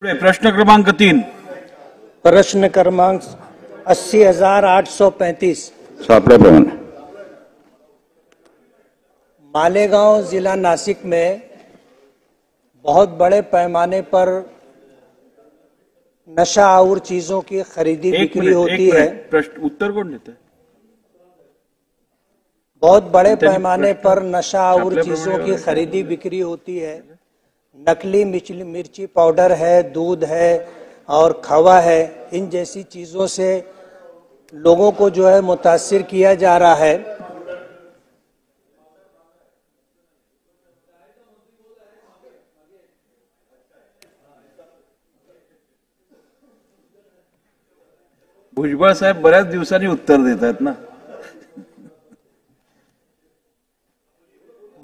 प्रश्न क्रमांक 3। प्रश्न क्रमांक 80,835 सापड़ेप्रमाणे मालेगांव जिला नासिक में बहुत बड़े पैमाने पर नशा और चीजों की खरीदी बिक्री होती है। प्रश्न उत्तर कौन देता है? बहुत बड़े पैमाने पर नशा और चीजों की खरीदी बिक्री होती है। नकली मिर्ची पाउडर है, दूध है और खवा है। इन जैसी चीजों से लोगों को जो है मुतासिर किया जा रहा है। भुजबळ साहेब बऱ्याच दिवसांनी उत्तर देत आहेत ना।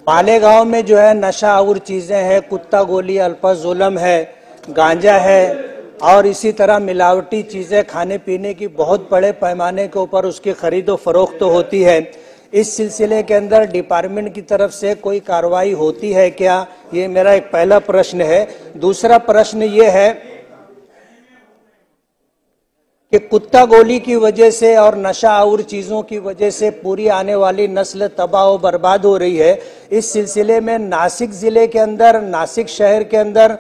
मालेगांव में जो है नशा और चीजें हैं, कुत्ता गोली, अल्फाजुलम है, गांजा है और इसी तरह मिलावटी चीजें खाने पीने की बहुत बड़े पैमाने के ऊपर उसकी खरीदो फरोख्त होती है। इस सिलसिले के अंदर डिपार्टमेंट की तरफ से कोई कार्रवाई होती है क्या? ये मेरा एक पहला प्रश्न है। दूसरा प्रश्न ये है कि कुत्ता गोली की वजह से और नशा और चीजों की वजह से पूरी आने वाली नस्ल तबाह और बर्बाद हो रही है। इस सिलसिले में नासिक जिले के अंदर, नासिक शहर के अंदर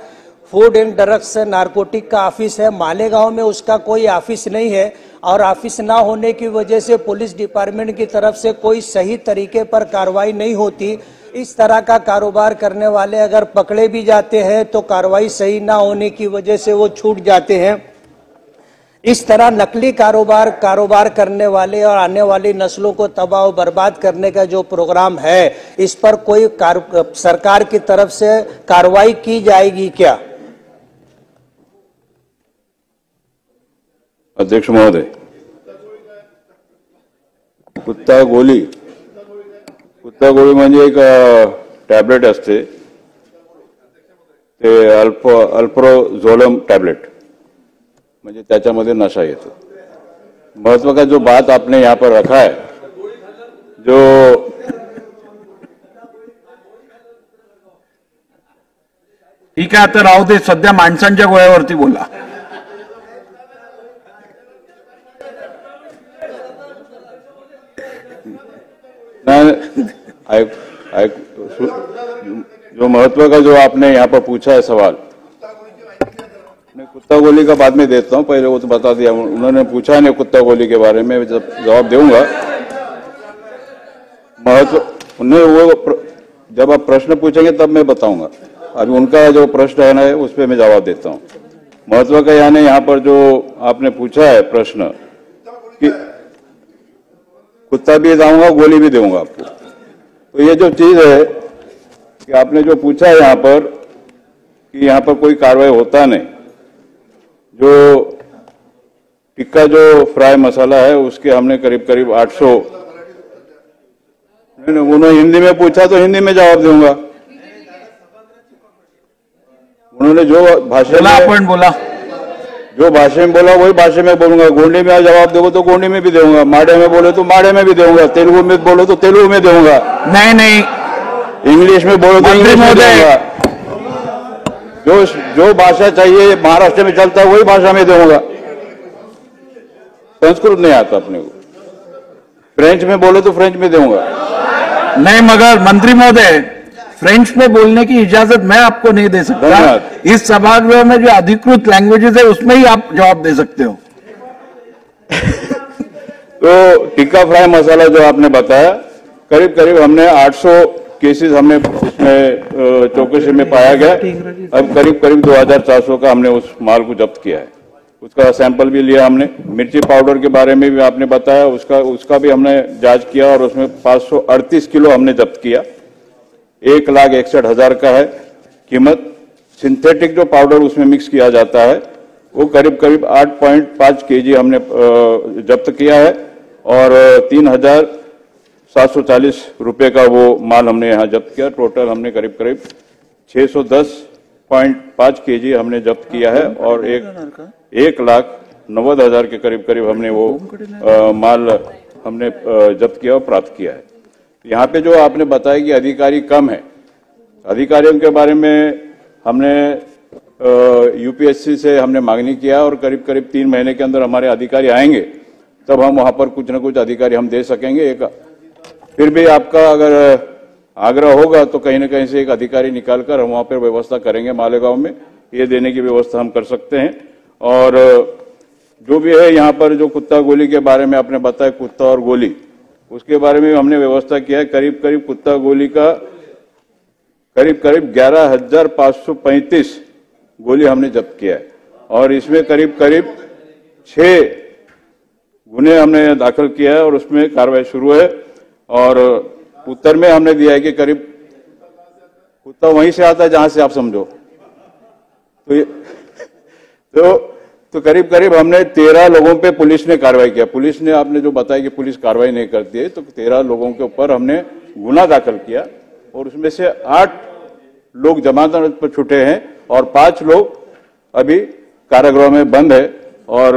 फूड एंड ड्रग्स नारकोटिक का ऑफिस है। मालेगांव में उसका कोई ऑफिस नहीं है और ऑफिस ना होने की वजह से पुलिस डिपार्टमेंट की तरफ से कोई सही तरीके पर कार्रवाई नहीं होती। इस तरह का कारोबार करने वाले अगर पकड़े भी जाते हैं तो कार्रवाई सही ना होने की वजह से वो छूट जाते हैं। इस तरह नकली कारोबार करने वाले और आने वाली नस्लों को तबाह और बर्बाद करने का जो प्रोग्राम है, इस पर कोई सरकार की तरफ से कार्रवाई की जाएगी क्या? अध्यक्ष महोदय, कुत्ता गोली म्हणजे एक टॅबलेट असते, ते अल्प्रोझोलम टॅबलेट, म्हणजे त्याच्यामध्ये नशा येतो। महत्व का जो बात आपने यहाँ पर रखा है, जो ठीक आहे, आता राहू दे, सध्या माणसांच्या गोळ्यावरती बोला। जो महत्व का जो आपने यहाँ पर पूछा है सवाल, मैं कुत्ता गोली का बाद में देता हूं, पहले वो तो बता दिया। उन्होंने पूछा है कुत्ता गोली के बारे में, जब जवाब दूंगा। महत्व उन्हें वो जब आप प्रश्न पूछेंगे तब मैं बताऊंगा। अभी उनका जो प्रश्न है ना, उस पर मैं जवाब देता हूं। महत्व का यानी यहाँ पर जो आपने पूछा है प्रश्न कि कुत्ता भी जाऊंगा, गोली भी दूंगा आपको, तो ये जो चीज है कि आपने जो पूछा है यहाँ पर कि यहाँ पर कोई कार्रवाई होता नहीं। जो टिक्का जो फ्राई मसाला है उसके हमने करीब करीब 800, उन्होंने हिंदी में पूछा तो हिंदी में जवाब दूंगा। उन्होंने जो भाषा में बोला, जो भाषा में बोला वही भाषा में बोलूंगा। गोंडी में जवाब दोगे तो गोंडी में भी दूंगा, माड़े में बोले तो माड़े में भी दूंगा, तेलुगु में बोलो तो तेलुगु में दूंगा। नहीं, इंग्लिश में बोलो तो इंग्लिश में दूंगा। जो भाषा चाहिए महाराष्ट्र में चलता है वही भाषा में दूंगा। संस्कृत नहीं आता अपने को, फ्रेंच में बोले तो फ्रेंच में दूंगा। नहीं, मगर मंत्री महोदय, फ्रेंच में बोलने की इजाजत मैं आपको नहीं दे सकता। इस सभागृह में जो अधिकृत लैंग्वेजेस है उसमें ही आप जवाब दे सकते हो। तो टिक्का फ्राई मसाला जो आपने बताया, करीब करीब हमने 800 केसेस हमने उसमें चौकसी में पाया गया। अब करीब करीब 2400 का हमने उस माल को जब्त किया है। उसका सैंपल भी लिया हमने। मिर्ची पाउडर के बारे में भी आपने बताया, उसका भी हमने जांच किया और उसमें 538 किलो हमने जब्त किया। 1,61,000 का है कीमत। सिंथेटिक जो पाउडर उसमें मिक्स किया जाता है वो करीब करीब 8.5 kg हमने जब्त किया है और 3,740 रुपए का वो माल हमने यहाँ जब्त किया। टोटल हमने करीब करीब 610.5 kg हमने जब्त किया है और 1,90,000 के करीब करीब हमने वो माल हमने जब्त किया और प्राप्त किया है। यहाँ पे जो आपने बताया कि अधिकारी कम है, अधिकारियों के बारे में हमने यूपीएससी से हमने मांगनी किया और करीब करीब 3 महीने के अंदर हमारे अधिकारी आएंगे, तब हम वहां पर कुछ न कुछ अधिकारी हम दे सकेंगे। फिर भी आपका अगर आग्रह होगा तो कहीं न कहीं से एक अधिकारी निकालकर हम वहां पर व्यवस्था करेंगे। मालेगांव में ये देने की व्यवस्था हम कर सकते हैं। और जो भी है यहाँ पर जो कुत्ता गोली के बारे में आपने बताया, कुत्ता और गोली, उसके बारे में हमने व्यवस्था किया है। करीब करीब कुत्ता गोली का करीब करीब 11,535 गोली हमने जब्त किया है और इसमें करीब करीब 6 गुने हमने दाखिल किया है और उसमें कार्रवाई शुरू है। और उत्तर में हमने दिया है कि करीब कुत्ता वहीं से आता है जहां से आप समझो, तो करीब करीब हमने 13 लोगों पे पुलिस ने कार्रवाई किया। पुलिस ने, आपने जो बताया कि पुलिस कार्रवाई नहीं करती है, तो 13 लोगों के ऊपर हमने गुना दाखिल किया और उसमें से 8 लोग जमानत पर छूटे हैं और 5 लोग अभी कारागृह में बंद है। और